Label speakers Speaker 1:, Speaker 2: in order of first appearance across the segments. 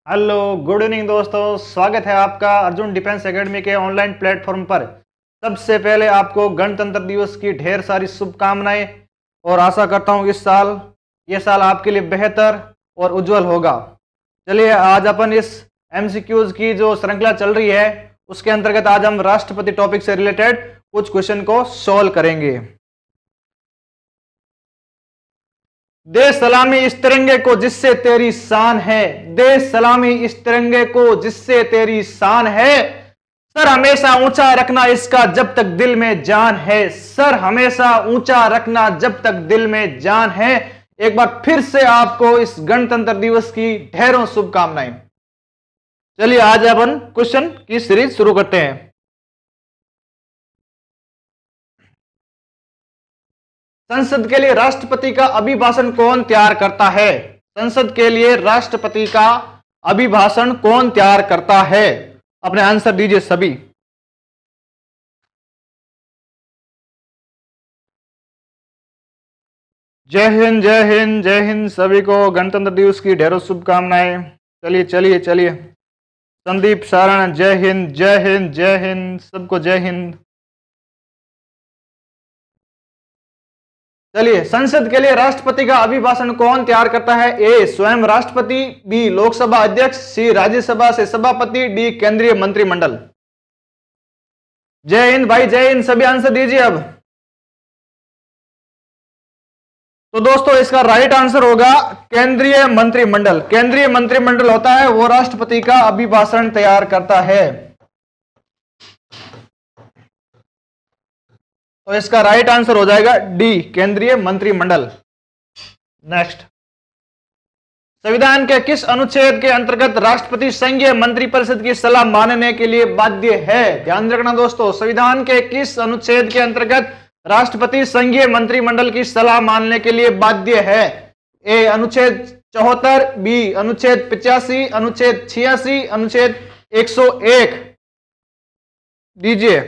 Speaker 1: Hello, good evening दोस्तों। स्वागत है आपका अर्जुन डिफेंस एकेडमी के ऑनलाइन प्लेटफॉर्म पर। सबसे पहले आपको गणतंत्र दिवस की ढेर सारी शुभकामनाएं और आशा करता हूं ये साल आपके लिए बेहतर और उज्जवल होगा। चलिए, आज अपन इस एमसीक्यूज की जो श्रृंखला चल रही है उसके अंतर्गत आज हम राष्ट्रपति टॉपिक से रिलेटेड कुछ क्वेश्चन को सॉल्व करेंगे। दे सलामी इस तिरंगे को जिससे तेरी शान है, दे सलामी इस तिरंगे को जिससे तेरी शान है। सर हमेशा ऊंचा रखना इसका जब तक दिल में जान है, सर हमेशा ऊंचा रखना जब तक दिल में जान है। एक बार फिर से आपको इस गणतंत्र दिवस की ढेरों शुभकामनाएं। चलिए, आज अपन क्वेश्चन की सीरीज शुरू करते हैं। संसद के लिए राष्ट्रपति का अभिभाषण कौन तैयार करता है? संसद के लिए राष्ट्रपति का अभिभाषण कौन तैयार करता है? अपने आंसर दीजिए सभी। जय हिंद, जय हिंद, जय हिंद। सभी को गणतंत्र दिवस की ढेरों शुभकामनाएं। चलिए चलिए चलिए। संदीप सारण, जय हिंद, जय हिंद, जय हिंद। सबको जय हिंद। चलिए, संसद के लिए राष्ट्रपति का अभिभाषण कौन तैयार करता है? ए स्वयं राष्ट्रपति, बी लोकसभा अध्यक्ष, सी राज्यसभा से सभापति, डी केंद्रीय मंत्रिमंडल। जय हिंद भाई, जय हिंद। सभी आंसर दीजिए अब। तो दोस्तों, इसका राइट आंसर होगा केंद्रीय मंत्रिमंडल। केंद्रीय मंत्रिमंडल होता है वो राष्ट्रपति का अभिभाषण तैयार करता है। तो इसका राइट आंसर हो जाएगा डी, केंद्रीय मंत्रिमंडल। नेक्स्ट, संविधान के किस अनुच्छेद के अंतर्गत राष्ट्रपति संघीय मंत्रिपरिषद की सलाह मानने के लिए बाध्य है? ध्यान रखना दोस्तों, संविधान के किस अनुच्छेद के अंतर्गत राष्ट्रपति संघीय मंत्रिमंडल की सलाह मानने के लिए बाध्य है? ए अनुच्छेद 74, बी अनुच्छेद 85, अनुच्छेद 86, अनुच्छेद 101। दीजिए।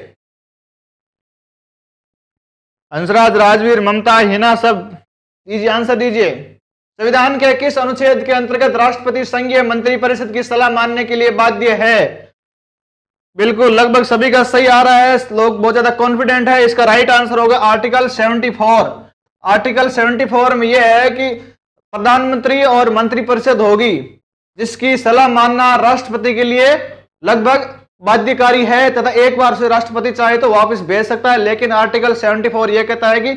Speaker 1: हंसराज, राजवीर, ममता, हिना, सब दीजिए, आंसर दीजिए। संविधान के किस अनुच्छेद के अंतर्गत राष्ट्रपति संघीय मंत्रिपरिषद की सलाह मानने के लिए बाध्य है? बिल्कुल, लगभग सभी का सही आ रहा है। लोग बहुत ज्यादा कॉन्फिडेंट है। इसका राइट आंसर होगा आर्टिकल 74। आर्टिकल 74 में यह है कि प्रधानमंत्री और मंत्रिपरिषद होगी जिसकी सलाह मानना राष्ट्रपति के लिए लगभग बाध्यकारी है, तथा एक बार से राष्ट्रपति चाहे तो वापस भेज सकता है। लेकिन आर्टिकल 74 यह कहता है कि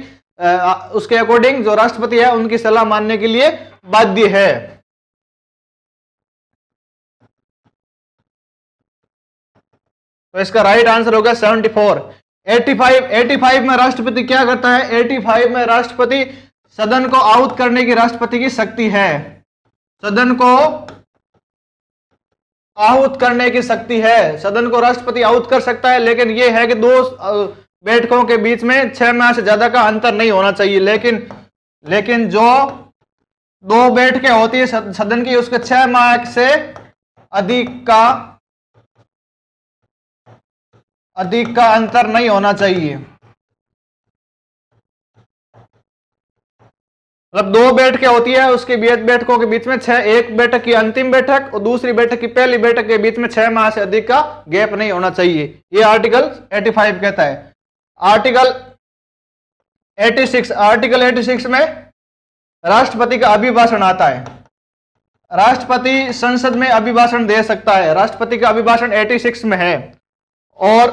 Speaker 1: उसके अकॉर्डिंग जो राष्ट्रपति है उनकी सलाह मानने के लिए बाध्य है। तो इसका राइट आंसर होगा 74। 85 में राष्ट्रपति क्या करता है? 85 में राष्ट्रपति सदन को आउट करने की राष्ट्रपति की शक्ति है। सदन को आहूत करने की शक्ति है। सदन को राष्ट्रपति आहूत कर सकता है, लेकिन यह है कि दो बैठकों के बीच में 6 माह से ज्यादा का अंतर नहीं होना चाहिए। लेकिन जो दो बैठकें होती है सदन की, उसके 6 माह से अधिक का अंतर नहीं होना चाहिए। मतलब दो बैठकें होती है, उसकी बैठकों के बीच में एक बैठक की अंतिम बैठक और दूसरी बैठक की पहली बैठक के बीच में 6 माह से अधिक का गैप नहीं होना चाहिए। ये आर्टिकल 85 कहता है। आर्टिकल 86 में राष्ट्रपति का अभिभाषण आता है। राष्ट्रपति संसद में अभिभाषण दे सकता है। राष्ट्रपति का अभिभाषण 86 में है। और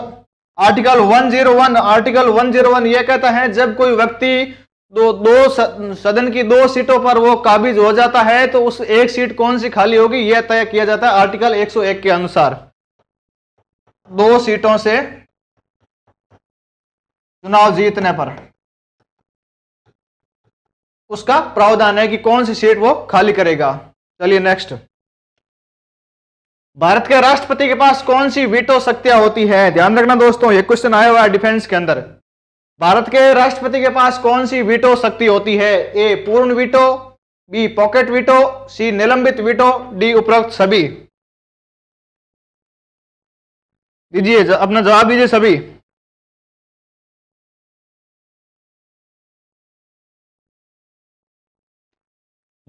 Speaker 1: आर्टिकल 101 यह कहता है जब कोई व्यक्ति सदन की 2 सीटों पर वो काबिज हो जाता है तो उस एक सीट कौन सी खाली होगी यह तय किया जाता है आर्टिकल 101 के अनुसार। 2 सीटों से चुनाव जीतने पर उसका प्रावधान है कि कौन सी सीट वो खाली करेगा। चलिए नेक्स्ट, भारत के राष्ट्रपति के पास कौन सी वीटो शक्तियां होती है? ध्यान रखना दोस्तों, यह क्वेश्चन आया हुआ है डिफेंस के अंदर। भारत के राष्ट्रपति के पास कौन सी वीटो शक्ति होती है? ए पूर्ण वीटो, बी पॉकेट वीटो, सी निलंबित वीटो, डी उपरोक्त सभी। दीजिए, अपना जवाब दीजिए सभी।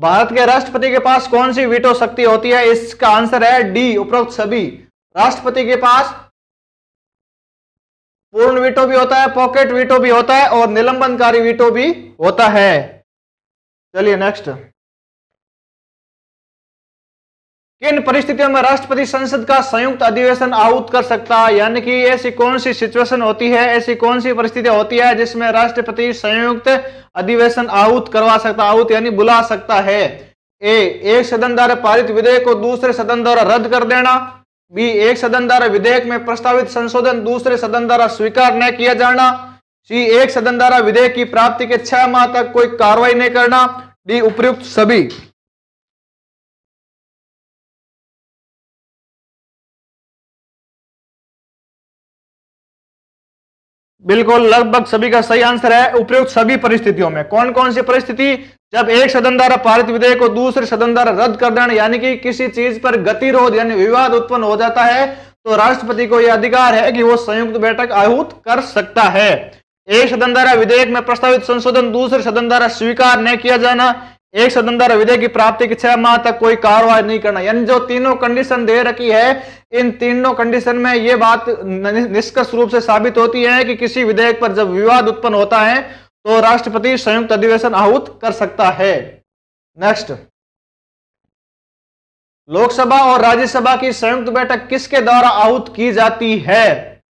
Speaker 1: भारत के राष्ट्रपति के पास कौन सी वीटो शक्ति होती है? इसका आंसर है डी, उपरोक्त सभी। राष्ट्रपति के पास पूर्ण वीटो भी होता है, पॉकेट वीटो भी होता है और निलंबनकारी वीटो भी होता है। चलिए नेक्स्ट। किन परिस्थितियों में राष्ट्रपति संसद का संयुक्त अधिवेशन आहूत कर सकता है? यानी कि ऐसी कौन सी सिचुएशन होती है, ऐसी कौन सी परिस्थितियां होती है जिसमें राष्ट्रपति संयुक्त अधिवेशन आहूत करवा सकता, आहूत यानी बुला सकता है? ए, एक सदन द्वारा पारित विधेयक को दूसरे सदन द्वारा रद्द कर देना। बी, एक सदन द्वारा विधेयक में प्रस्तावित संशोधन दूसरे सदन द्वारा स्वीकार न किया जाना। सी, एक सदन द्वारा विधेयक की प्राप्ति के 6 माह तक कोई कार्रवाई नहीं करना। डी, उपयुक्त सभी। बिल्कुल, लगभग सभी का सही आंसर है उपयुक्त सभी परिस्थितियों में। कौन कौन सी परिस्थिति? जब एक सदन द्वारा पारित विधेयक को दूसरे सदन द्वारा रद्द कर देना, यानी कि किसी चीज पर गतिरोध यानी विवाद उत्पन्न हो जाता है, तो राष्ट्रपति को यह अधिकार है कि वो संयुक्त बैठक आहूत कर सकता है। एक सदन द्वारा विधेयक में प्रस्तावित संशोधन दूसरे सदन द्वारा स्वीकार नहीं किया जाना, एक सदन द्वारा विधेयक की प्राप्ति के 6 माह तक कोई कार्रवाई नहीं करना। यानी जो तीनों कंडीशन दे रखी है, इन तीनों कंडीशन में यह बात निष्कर्ष रूप से साबित होती है कि किसी विधेयक पर जब विवाद उत्पन्न होता है तो राष्ट्रपति संयुक्त अधिवेशन आहूत कर सकता है। नेक्स्ट। लोकसभा और राज्यसभा की संयुक्त बैठक किसके द्वारा आहूत की जाती है?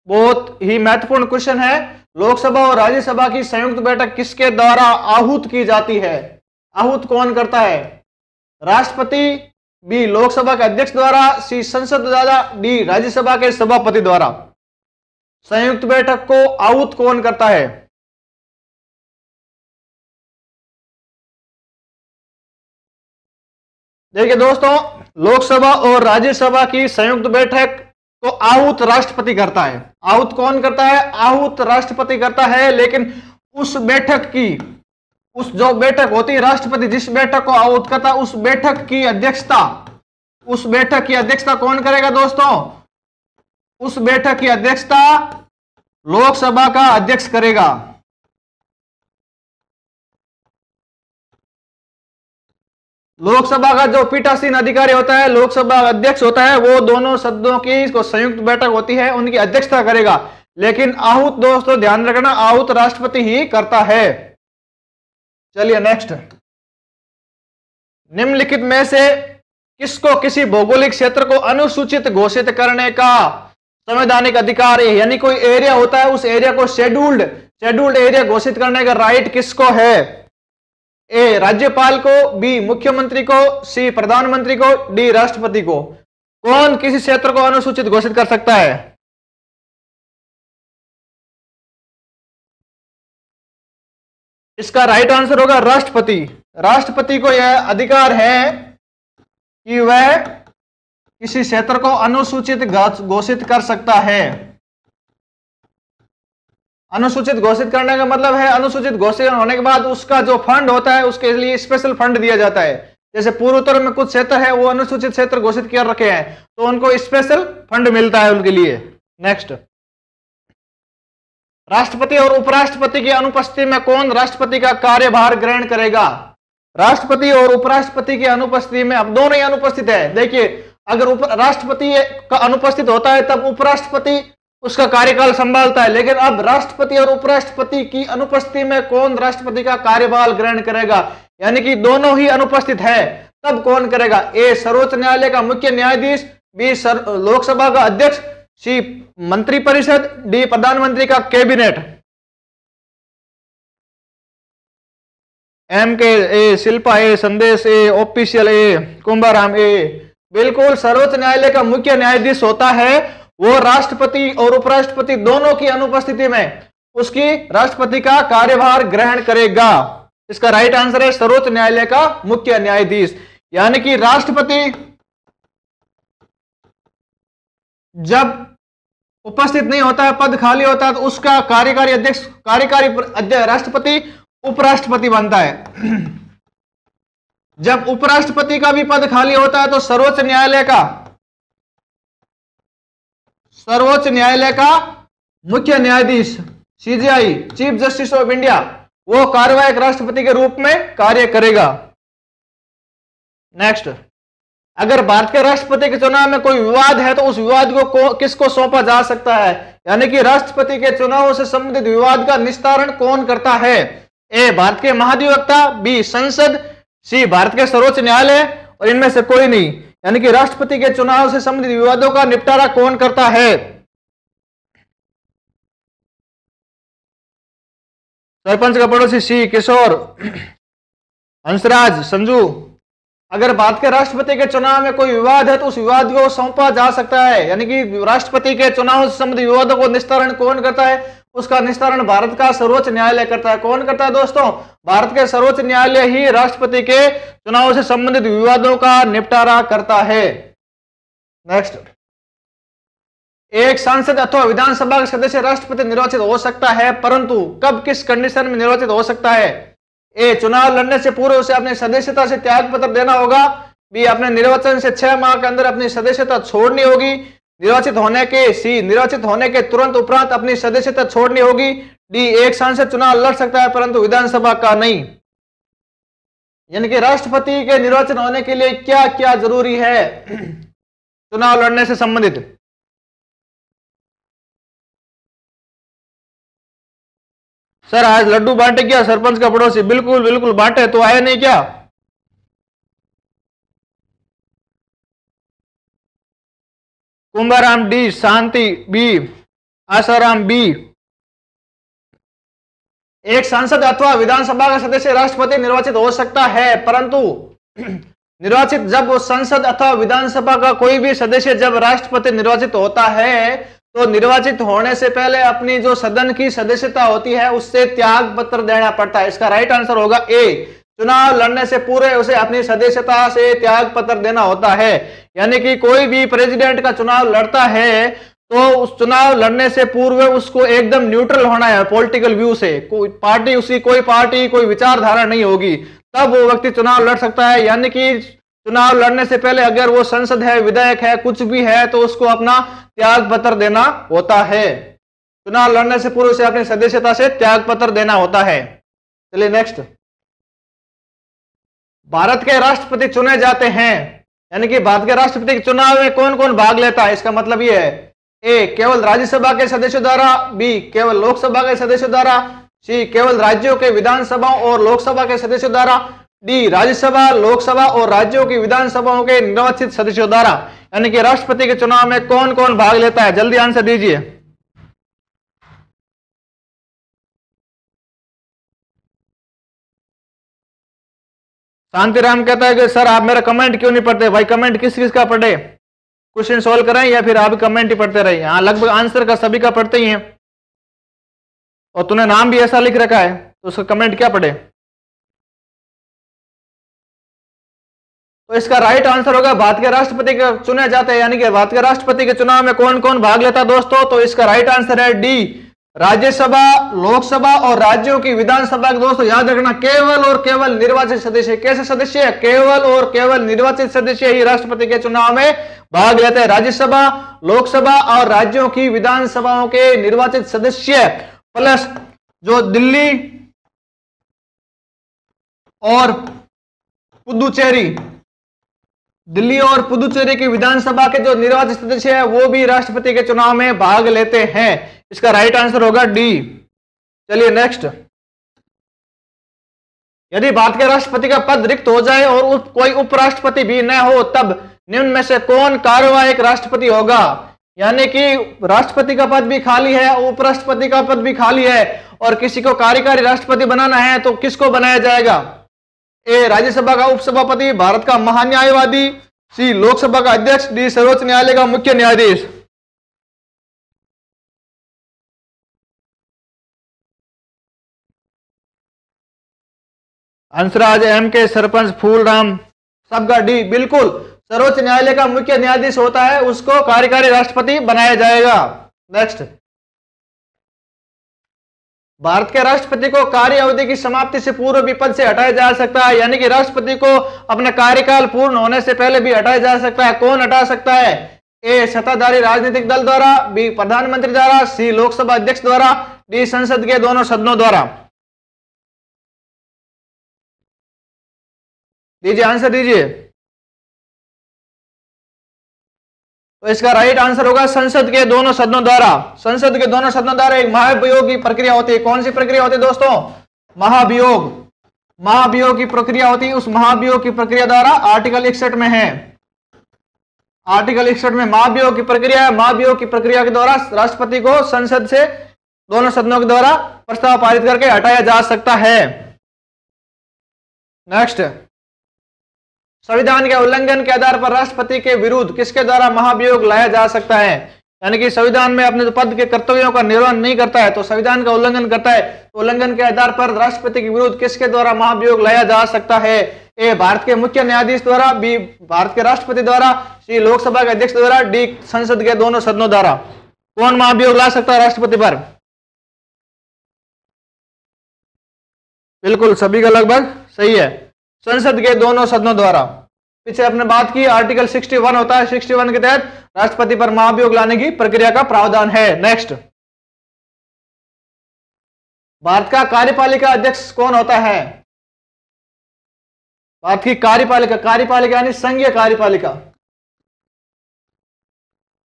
Speaker 1: बहुत ही महत्वपूर्ण क्वेश्चन है। लोकसभा और राज्यसभा की संयुक्त बैठक किसके द्वारा आहूत की जाती है? आहूत कौन करता है? राष्ट्रपति, बी, लोकसभा के अध्यक्ष द्वारा, सी, संसद द्वारा, डी, राज्यसभा के सभापति द्वारा। संयुक्त बैठक को आहूत कौन करता है? देखिए दोस्तों, लोकसभा और राज्यसभा की संयुक्त बैठक को आहूत राष्ट्रपति करता है। आहूत कौन करता है? आहूत राष्ट्रपति करता है, लेकिन उस बैठक की, उस जो बैठक होती है, राष्ट्रपति जिस बैठक को आहूत करता है, उस बैठक की अध्यक्षता कौन करेगा दोस्तों? उस बैठक की अध्यक्षता लोकसभा का अध्यक्ष करेगा। लोकसभा का जो पीठासीन अधिकारी होता है, लोकसभा अध्यक्ष होता है, वो दोनों सदनों की जो संयुक्त बैठक होती है उनकी अध्यक्षता करेगा। लेकिन आहूत दोस्तों ध्यान रखना, आहूत राष्ट्रपति ही करता है। चलिए नेक्स्ट। निम्नलिखित में से किसको किसी भौगोलिक क्षेत्र को अनुसूचित घोषित करने का संवैधानिक अधिकार है? यानी कोई एरिया होता है, उस एरिया को शेड्यूल्ड एरिया घोषित करने का राइट किसको है? ए, राज्यपाल को, बी, मुख्यमंत्री को, सी, प्रधानमंत्री को, डी, राष्ट्रपति को। कौन किसी क्षेत्र को अनुसूचित घोषित कर सकता है? इसका राइट आंसर होगा राष्ट्रपति। राष्ट्रपति को यह अधिकार है कि वह किसी क्षेत्र को अनुसूचित घोषित कर सकता है। अनुसूचित घोषित करने का मतलब है, अनुसूचित घोषित होने के बाद उसका जो फंड होता है उसके लिए स्पेशल फंड दिया जाता है। जैसे पूर्वोत्तर में कुछ क्षेत्र है वो अनुसूचित क्षेत्र घोषित कर रखे हैं, तो उनको स्पेशल फंड मिलता है उनके लिए। नेक्स्ट। राष्ट्रपति और उपराष्ट्रपति की अनुपस्थिति में कौन राष्ट्रपति का कार्यभार ग्रहण करेगा? राष्ट्रपति और उपराष्ट्रपति की अनुपस्थिति में, अब दोनों ही अनुपस्थित है। देखिए, अगर राष्ट्रपति का अनुपस्थित होता है तब उपराष्ट्रपति उसका कार्यकाल संभालता है, लेकिन अब राष्ट्रपति और उपराष्ट्रपति की अनुपस्थिति में कौन राष्ट्रपति का कार्यभार ग्रहण करेगा? यानी कि दोनों ही अनुपस्थित है, तब कौन करेगा? ए, सर्वोच्च न्यायालय का मुख्य न्यायाधीश, बी, लोकसभा का अध्यक्ष, सी, मंत्रिपरिषद, डी, प्रधानमंत्री का कैबिनेट। एम के ए, शिल्पा ए, संदेश ए, ऑफिशियल ए, कुंभाराम ए। बिल्कुल, सर्वोच्च न्यायालय का मुख्य न्यायाधीश होता है, वो राष्ट्रपति और उपराष्ट्रपति दोनों की अनुपस्थिति में उसकी राष्ट्रपति का कार्यभार ग्रहण करेगा। इसका राइट आंसर है सर्वोच्च न्यायालय का मुख्य न्यायाधीश। यानी कि राष्ट्रपति जब उपस्थित नहीं होता है, पद खाली होता है, तो उसका कार्यकारी अध्यक्ष, राष्ट्रपति उपराष्ट्रपति बनता है। जब उपराष्ट्रपति का भी पद खाली होता है तो सर्वोच्च न्यायालय का मुख्य न्यायाधीश, CJI, chief justice of India, वो कार्यवाहक राष्ट्रपति के रूप में कार्य करेगा। नेक्स्ट, अगर भारत के राष्ट्रपति के चुनाव में कोई विवाद है तो उस विवाद को किसको सौंपा जा सकता है? यानी कि राष्ट्रपति के चुनाव से संबंधित विवाद का निस्तारण कौन करता है? ए भारत के महाधिवक्ता, बी संसद, सी भारत के सर्वोच्च न्यायालय, और इनमें से कोई नहीं। यानी कि राष्ट्रपति के चुनाव से संबंधित विवादों का निपटारा कौन करता है? सरपंच का पड़ोसी सी किशोर, हंसराज, संजू। अगर भारत के राष्ट्रपति के चुनाव में कोई विवाद है तो उस विवाद को सौंपा जा सकता है। यानी कि राष्ट्रपति के चुनाव से संबंधित विवादों को निस्तारण कौन करता है? उसका निस्तारण भारत का सर्वोच्च न्यायालय करता है। कौन करता है दोस्तों? भारत के सर्वोच्च न्यायालय ही राष्ट्रपति के चुनाव से संबंधित विवादों का निपटारा करता है। नेक्स्ट, एक सांसद अथवा विधानसभा का सदस्य राष्ट्रपति निर्वाचित हो सकता है, परंतु कब, किस कंडीशन में निर्वाचित हो सकता है? ए चुनाव लड़ने से पूर्व उसे अपनी सदस्यता से त्याग पत्र देना होगा, बी अपने निर्वाचन से 6 माह के अंदर अपनी सदस्यता छोड़नी होगी, निर्वाचित होने के तुरंत उपरांत अपनी सदस्यता छोड़नी होगी, डी एक सांसद चुनाव लड़ सकता है परंतु विधानसभा का नहीं। यानी कि राष्ट्रपति के निर्वाचन होने के लिए क्या क्या जरूरी है चुनाव लड़ने से संबंधित? सर आज लड्डू बांटे क्या सरपंच का पड़ोसी? बिल्कुल बिल्कुल बांटे, तो आए नहीं क्या? कुंभाराम डी, शांति बी, आसाराम बी। एक सांसद अथवा विधानसभा का सदस्य राष्ट्रपति निर्वाचित हो सकता है, परंतु निर्वाचित जब वो संसद अथवा विधानसभा का कोई भी सदस्य जब राष्ट्रपति निर्वाचित होता है तो निर्वाचित होने से पहले अपनी जो सदन की सदस्यता होती है उससे त्याग पत्र देना पड़ता है। इसका राइट आंसर होगा ए, चुनाव लड़ने से पूर्व उसे अपनी सदस्यता से त्याग पत्र देना होता है। यानी कि कोई भी प्रेसिडेंट का चुनाव लड़ता है तो उस चुनाव लड़ने से पूर्व उसको एकदम न्यूट्रल होना है पॉलिटिकल व्यू से, कोई पार्टी कोई विचारधारा नहीं होगी, तब वो व्यक्ति चुनाव लड़ सकता है। यानी कि चुनाव लड़ने से पहले अगर वो संसद है, विधायक है, कुछ भी है तो उसको अपना त्याग पत्र देना होता है। चुनाव लड़ने से पूर्व से अपनी सदस्यता से त्याग पत्र देना होता है। चलिए नेक्स्ट, भारत के राष्ट्रपति चुने जाते हैं, यानी कि भारत के राष्ट्रपति के चुनाव में कौन कौन भाग लेता है? इसका मतलब यह है, ए केवल राज्यसभा के सदस्यों द्वारा, बी केवल लोकसभा के सदस्यों द्वारा, सी केवल राज्यों के विधानसभा और लोकसभा के सदस्यों द्वारा, डी राज्यसभा, लोकसभा और राज्यों की विधानसभाओं के निर्वाचित सदस्यों द्वारा। यानी कि राष्ट्रपति के चुनाव में कौन कौन भाग लेता है? जल्दी आंसर दीजिए। शांतिराम कहता है कि सर आप मेरा कमेंट क्यों नहीं पढ़ते? भाई कमेंट किस किस का पढ़े? क्वेश्चन सोल्व करें या फिर आप कमेंट ही पढ़ते रहिए? हाँ लगभग आंसर का सभी का पढ़ते ही हैं, और तूने नाम भी ऐसा लिख रखा है तो उसका कमेंट क्या पढ़े? तो इसका राइट आंसर होगा भारत के राष्ट्रपति के चुने जाते हैं। यानी कि भारत के राष्ट्रपति के चुनाव में कौन कौन भाग लेता है दोस्तों? तो इसका राइट आंसर है डी, राज्यसभा, लोकसभा और राज्यों की विधानसभा। दोस्तों याद रखना, केवल और केवल निर्वाचित सदस्य, कैसे सदस्य? केवल और केवल निर्वाचित सदस्य ही राष्ट्रपति के चुनाव में भाग लेते हैं। राज्यसभा, लोकसभा और राज्यों की विधानसभाओं के निर्वाचित सदस्य प्लस जो दिल्ली और पुदुचेरी की विधानसभा के जो निर्वाचित सदस्य है वो भी राष्ट्रपति के चुनाव में भाग लेते हैं। इसका राइट आंसर होगा डी। चलिए नेक्स्ट, यदि भारत के राष्ट्रपति का पद रिक्त हो जाए और कोई उपराष्ट्रपति भी न हो तब निम्न में से कौन कार्यवाहक राष्ट्रपति होगा? यानी कि राष्ट्रपति का पद भी खाली है, उपराष्ट्रपति का पद भी खाली है और किसी को कार्यकारी राष्ट्रपति बनाना है तो किसको बनाया जाएगा? ए राज्यसभा का उपसभापति, भारत का महान्यायवादी, सी लोकसभा का अध्यक्ष, डी सर्वोच्च न्यायालय का मुख्य न्यायाधीश। हंसराज, एम के, सरपंच, फूलराम, सबका डी। बिल्कुल, सर्वोच्च न्यायालय का मुख्य न्यायाधीश होता है, उसको कार्यकारी राष्ट्रपति बनाया जाएगा। नेक्स्ट, भारत के राष्ट्रपति को कार्य अवधि की समाप्ति से पूर्व भी पद से हटाया जा सकता है। यानी कि राष्ट्रपति को अपना कार्यकाल पूर्ण होने से पहले भी हटाया जा सकता है। कौन हटा सकता है? ए सत्ताधारी राजनीतिक दल द्वारा, बी प्रधानमंत्री द्वारा, सी लोकसभा अध्यक्ष द्वारा, डी संसद के दोनों सदनों द्वारा। दीजिए आंसर दीजिए। तो इसका राइट आंसर होगा संसद के दोनों सदनों द्वारा। संसद के दोनों सदनों द्वारा एक महाभियोग की प्रक्रिया होती है। कौन सी प्रक्रिया होती है दोस्तों? महाभियोग। महाभियोग की प्रक्रिया होती है। उस महाभियोग की प्रक्रिया द्वारा आर्टिकल 61 में है, आर्टिकल 61 में महाभियोग की प्रक्रिया है। महाभियोग की प्रक्रिया के द्वारा राष्ट्रपति को संसद से दोनों सदनों के द्वारा प्रस्ताव पारित करके हटाया जा सकता है। नेक्स्ट, संविधान के उल्लंघन के आधार पर राष्ट्रपति के विरुद्ध किसके द्वारा महाभियोग लाया जा सकता है? यानी कि संविधान में अपने पद के कर्तव्यों का निर्वहन नहीं करता है तो संविधान का उल्लंघन करता है, तो उल्लंघन के आधार पर राष्ट्रपति के विरुद्ध किसके द्वारा महाभियोग लाया जा सकता है? ए भारत के मुख्य न्यायाधीश द्वारा, बी भारत के राष्ट्रपति द्वारा, सी लोकसभा के अध्यक्ष द्वारा, डी संसद के दोनों सदनों द्वारा। कौन महाभियोग ला सकता है राष्ट्रपति पर? बिल्कुल सभी का लगभग सही है, संसद के दोनों सदनों द्वारा। पीछे आपने बात की आर्टिकल 61 होता है, 61 के तहत राष्ट्रपति पर महाभियोग लाने की प्रक्रिया का प्रावधान है। नेक्स्ट, भारत का कार्यपालिका अध्यक्ष कौन होता है? भारत की कार्यपालिका, कार्यपालिका यानी संघीय कार्यपालिका,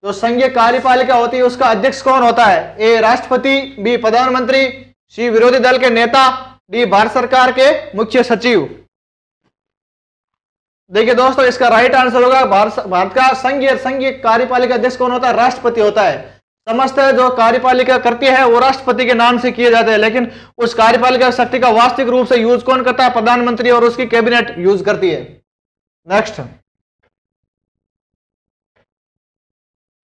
Speaker 1: जो संघीय कार्यपालिका होती है उसका अध्यक्ष कौन होता है? ए राष्ट्रपति, बी प्रधानमंत्री, सी विरोधी दल के नेता, डी भारत सरकार के मुख्य सचिव। देखिए दोस्तों, इसका राइट आंसर होगा भारत का संघीय कार्यपालिका अध्यक्ष कौन होता है? राष्ट्रपति होता है। समस्त जो कार्यपालिका करती है वो राष्ट्रपति के नाम से किए जाते हैं, लेकिन उस कार्यपालिका शक्ति का वास्तविक रूप से यूज कौन करता है? प्रधानमंत्री और उसकी कैबिनेट यूज करती है। नेक्स्ट,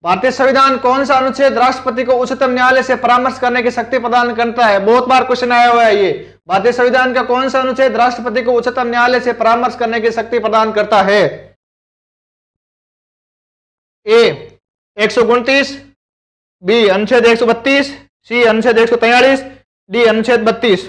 Speaker 1: भारतीय संविधान कौन सा अनुच्छेद राष्ट्रपति को उच्चतम न्यायालय से परामर्श करने की शक्ति प्रदान करता है? बहुत बार क्वेश्चन आया हुआ है ये। भारतीय संविधान का कौन सा अनुच्छेद राष्ट्रपति को उच्चतम न्यायालय से परामर्श करने की शक्ति प्रदान करता है? ए 129, बी अनुच्छेद 132, सी अनुच्छेद 143, डी अनुच्छेद 32।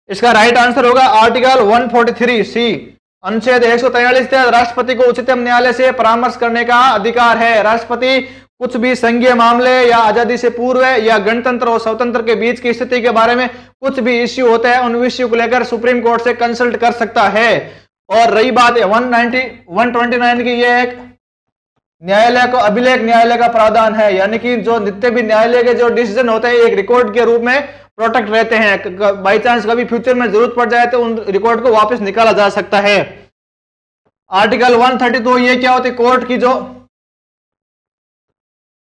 Speaker 1: इसका राइट आंसर होगा आर्टिकल 143 सी। अनुच्छेद 143 तहत राष्ट्रपति को उच्चतम न्यायालय से परामर्श करने का अधिकार है। राष्ट्रपति कुछ भी संघीय मामले या आजादी से पूर्व या गणतंत्र और स्वतंत्र के बीच की स्थिति के बारे में कुछ भी इश्यू होता है, उन इश्यू को लेकर सुप्रीम कोर्ट से कंसल्ट कर सकता है। और रही बात 129 की, ये एक न्यायालय को अभिलेख न्यायालय का प्रावधान है, यानी कि जो नित्य भी न्यायालय के जो डिसीजन होते हैं एक रिकॉर्ड के रूप में प्रोटेक्ट रहते हैं। बाई चांस कभी फ्यूचर में जरूरत पड़ जाए तो उन रिकॉर्ड को वापस निकाला जा सकता है। आर्टिकल 132, ये क्या होती है? कोर्ट की जो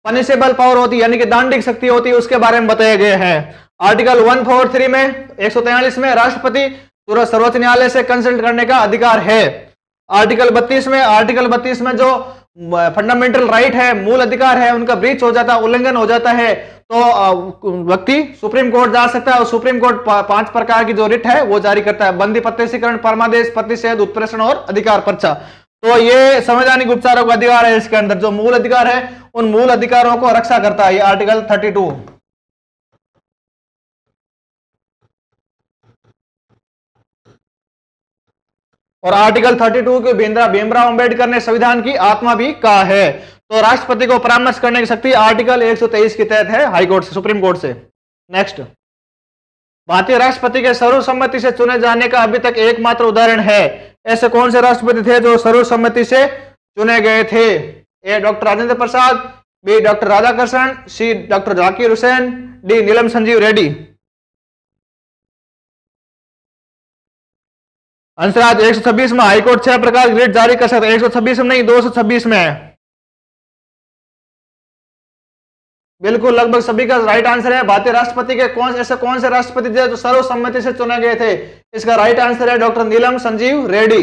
Speaker 1: पनिशेबल पावर होती है यानी कि दांडिक शक्ति होती है उसके बारे में बताया गया है। आर्टिकल 143 में 143 में राष्ट्रपति सर्वोच्च न्यायालय से कंसल्ट करने का अधिकार है। आर्टिकल 32 में जो फंडामेंटल राइट है, मूल अधिकार है, उनका ब्रीच हो जाता है, उल्लंघन हो जाता है तो व्यक्ति सुप्रीम कोर्ट जा सकता है और सुप्रीम कोर्ट 5 प्रकार की जो रिट है वो जारी करता है: बंदी, प्रत्यक्षीकरण, परमादेश, प्रतिषेध, उत्प्रेषण और अधिकार पर्चा। तो ये संवैधानिक उपचारों का अधिकार है। इसके अंदर जो मूल अधिकार है उन मूल अधिकारों को रक्षा करता है ये आर्टिकल 32। और आर्टिकल 32 के भीमराव अंबेडकर ने संविधान की आत्मा भी कहा है। तो राष्ट्रपति को परामर्श करने की शक्ति आर्टिकल 123 के तहत है हाई कोर्ट से, सुप्रीम कोर्ट से। नेक्स्ट, भारतीय राष्ट्रपति के सर्वसम्मति से चुने जाने का अभी तक एकमात्र उदाहरण है। ऐसे कौन से राष्ट्रपति थे जो सर्वसम्मति से चुने गए थे? ए doctor Rajendra Prasad, B doctor Radhakrishnan, सी डॉक्टर जाकिर हुसैन, डी नीलम संजीव रेड्डी। आंसर आज 126 में हाईकोर्ट 6 प्रकार की रिट जारी कर सकता है। 126 में नहीं, 226 में है। बिल्कुल लगभग सभी का राइट आंसर है। भारतीय राष्ट्रपति के कौन से राष्ट्रपति थे जो सर्वसम्मति से चुने गए थे? इसका राइट आंसर है डॉक्टर नीलम संजीव रेड्डी।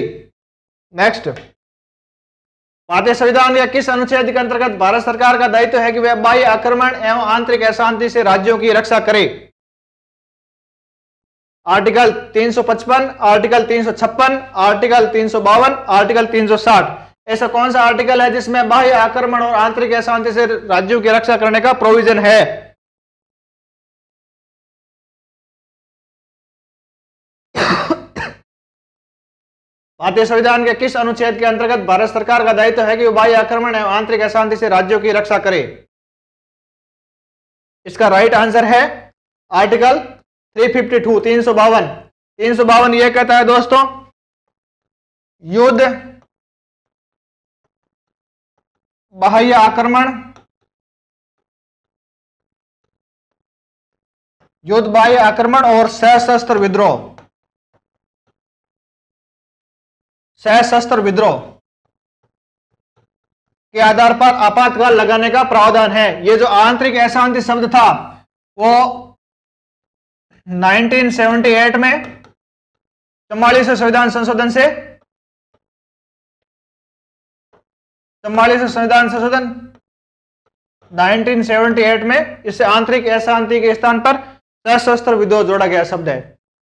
Speaker 1: नेक्स्ट, भारतीय संविधान या किस अनुच्छेद के अंतर्गत भारत सरकार का दायित्व है कि वह बाह्य आक्रमण एवं आंतरिक अशांति से राज्यों की रक्षा करे? Article 355, article 356, article 352, article 360। ऐसा कौन सा आर्टिकल है जिसमें बाह्य आक्रमण और आंतरिक अशांति से राज्यों की रक्षा करने का प्रोविजन है? भारतीय संविधान के किस अनुच्छेद के अंतर्गत भारत सरकार का दायित्व है कि वह बाह्य आक्रमण एवं आंतरिक अशांति से राज्यों की रक्षा करे? इसका राइट आंसर है आर्टिकल 352, 352। यह कहता है दोस्तों युद्ध, बाह्य आक्रमण, युद्ध, बाह्य आक्रमण और सशस्त्र विद्रोह, सशस्त्र विद्रोह के आधार पर आपातकाल लगाने का प्रावधान है। ये जो आंतरिक अशांति शब्द था वो 1978 में 44वें संविधान संशोधन से 1978 में इससे आंतरिक अशांति के स्थान पर सशस्त्र विद्रोह जोड़ा गया शब्द है।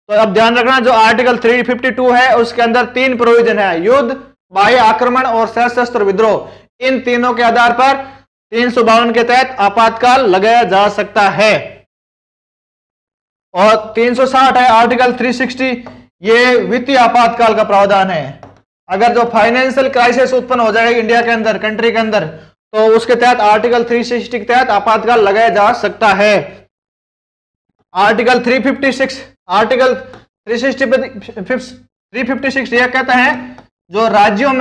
Speaker 1: तो अब ध्यान रखना, जो आर्टिकल 352 है उसके अंदर 3 प्रोविजन है, युद्ध, बाह्य आक्रमण और सशस्त्र विद्रोह। इन तीनों के आधार पर 352 के तहत आपातकाल लगाया जा सकता है। और 360 है आर्टिकल 360, ये वित्तीय आपातकाल का प्रावधान है। अगर जो फाइनेंशियल क्राइसिस उत्पन्न हो जाएगा इंडिया के अंदर, कंट्री के अंदर, तो उसके तहत आर्टिकल 360 के तहत आपातकाल लगाया जा सकता है। आर्टिकल 356 यह कहता है जो राज्यों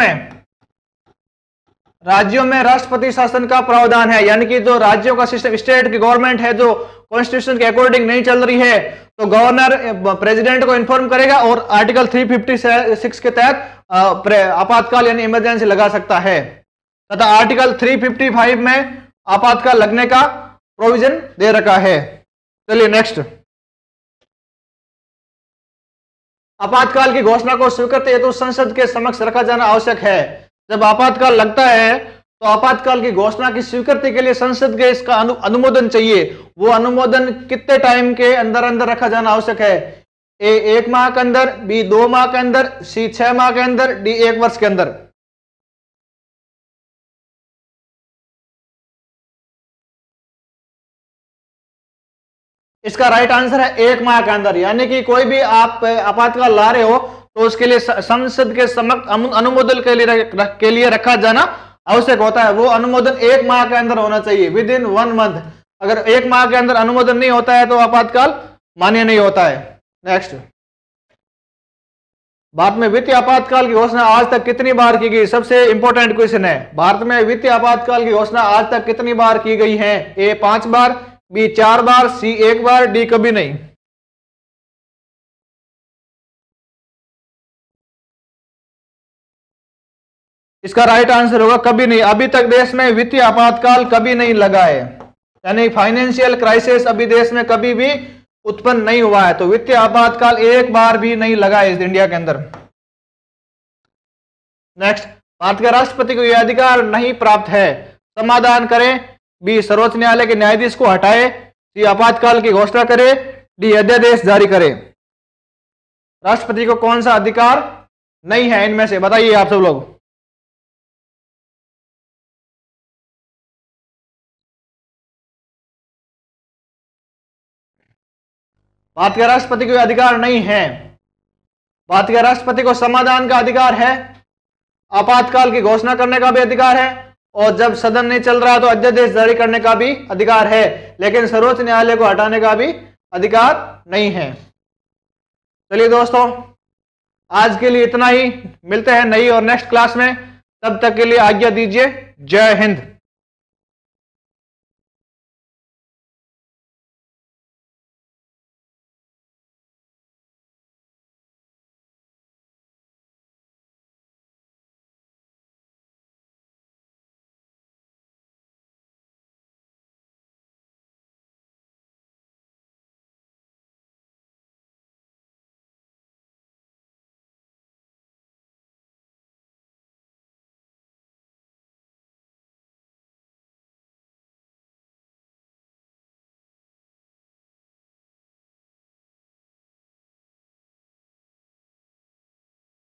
Speaker 1: में राष्ट्रपति शासन का प्रावधान है, यानी कि जो राज्यों का सिस्टम, स्टेट की गवर्नमेंट है जो कॉन्स्टिट्यूशन के अकॉर्डिंग नहीं चल रही है, तो गवर्नर प्रेसिडेंट को इन्फॉर्म करेगा और आर्टिकल 356 के तहत आपातकाल यानी इमरजेंसी लगा सकता है। तथा आर्टिकल 355 में आपातकाल लगने का प्रोविजन दे रखा है। चलिए नेक्स्ट, आपातकाल की घोषणा को स्वीकृति हेतु संसद के समक्ष रखा जाना आवश्यक है। जब आपातकाल लगता है तो आपातकाल की घोषणा की स्वीकृति के लिए संसद के इसका अनुमोदन चाहिए। वो अनुमोदन कितने टाइम के अंदर अंदर रखा जाना आवश्यक है? ए 1 माह के अंदर, बी 2 माह के अंदर, सी 6 माह के अंदर, डी 1 वर्ष के अंदर। इसका राइट आंसर है 1 माह के अंदर। यानी कि कोई भी आप आपातकाल ला रहे हो तो उसके लिए संसद के समक्ष अनुमोदन के लिए रखा जाना आवश्यक होता है। वो अनुमोदन 1 माह के अंदर होना चाहिए, विद इन 1 मंथ। अगर 1 माह के अंदर अनुमोदन नहीं होता है तो आपातकाल मान्य नहीं होता है। नेक्स्ट, भारत में वित्तीय आपातकाल की घोषणा आज तक कितनी बार की गई? सबसे इंपॉर्टेंट क्वेश्चन है, भारत में वित्तीय आपातकाल की घोषणा आज तक कितनी बार की गई है? ए 5 बार, बी 4 बार, सी 1 बार, डी कभी नहीं। इसका राइट आंसर होगा कभी नहीं। अभी तक देश में वित्तीय आपातकाल कभी नहीं लगा है, यानी फाइनेंशियल क्राइसिस अभी देश में कभी भी उत्पन्न नहीं हुआ है। तो वित्तीय आपातकाल एक बार भी नहीं लगा है इस इंडिया के अंदर। नेक्स्ट, भारत के राष्ट्रपति को यह अधिकार नहीं प्राप्त है। समाधान करें, बी सर्वोच्च न्यायालय के न्यायाधीश को हटाए, सी आपातकाल की घोषणा करे, डी अध्यादेश जारी करे। राष्ट्रपति को कौन सा अधिकार नहीं है इनमें से? बताइए आप सब लोग। भारत के राष्ट्रपति को अधिकार नहीं है। भारत के राष्ट्रपति को समाधान का अधिकार है, आपातकाल की घोषणा करने का भी अधिकार है, और जब सदन नहीं चल रहा तो अध्यादेश जारी करने का भी अधिकार है, लेकिन सर्वोच्च न्यायालय को हटाने का भी अधिकार नहीं है। चलिए दोस्तों, आज के लिए इतना ही। मिलते हैं नई और नेक्स्ट क्लास में, तब तक के लिए आज्ञा दीजिए। जय हिंद।